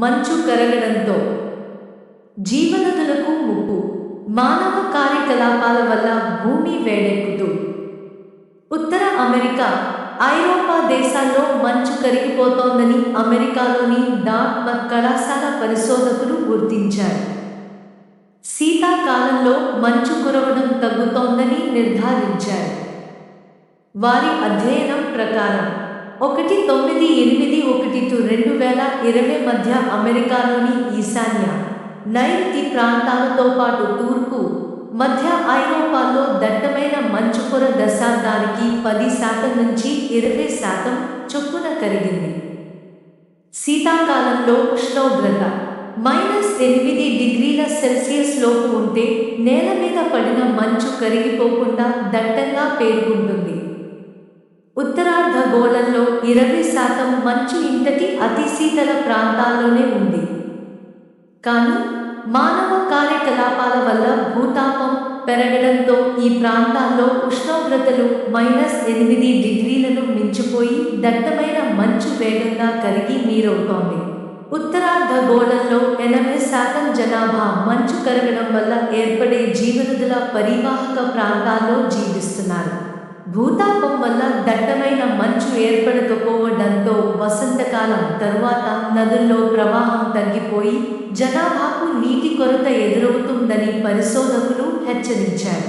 మంచు కరగడంతో జీవనదులకు ముప్పు. మానవ కార్యకలాపాల వల్ల భూమి వేడెక్కుతూ ఉత్తర అమెరికా, ఐరోపా దేశాల్లో మంచు కరిగిపోతోందని అమెరికాలోని డార్ట్మత్ కళాశాల పరిశోధకులు గుర్తించారు. శీతాకాలంలో మంచు కురవడం తగ్గుతోందని నిర్ధారించారు. వారి అధ్యయనం ప్రకారం 1981–2020 మధ్య అమెరికాలోని ఈశాన్య, నైరుతి ప్రాంతాలతో పాటు తూర్పు, మధ్య ఐరోపాలో దట్టమైన మంచు పొర దశాబ్దానికి 10% నుంచి 20% చొప్పున కరిగింది. శీతాకాలంలో ఉష్ణోగ్రత -8°C లోపు ఉంటే నేల మీద పడిన మంచు కరిగిపోకుండా దట్టంగా పేరుకుంటుంది. ఉత్తరార్ధగోళంలో 20% మంచు ఇంతటి అతి శీతల ప్రాంతాల్లోనే ఉంది. కానీ మానవ కార్యకలాపాల వల్ల భూతాపం పెరగడంతో ఈ ప్రాంతాల్లో ఉష్ణోగ్రతలు -8°లను మించిపోయి దట్టమైన మంచు వేగంగా కరిగి నీరవుతోంది. ఉత్తరార్ధగోళంలో 80% జనాభా మంచు కరగడం వల్ల ఏర్పడే జీవనదుల పరివాహక ప్రాంతాల్లో జీవిస్తున్నారు. భూతాపం వల్ల దట్టమైన మంచు ఏర్పడకపోవడంతో వసంతకాలం తరువాత నదుల్లో ప్రవాహం తగ్గిపోయి జనాభాకు నీటి కొరత ఎదురవుతుందని పరిశోధకులు హెచ్చరించారు.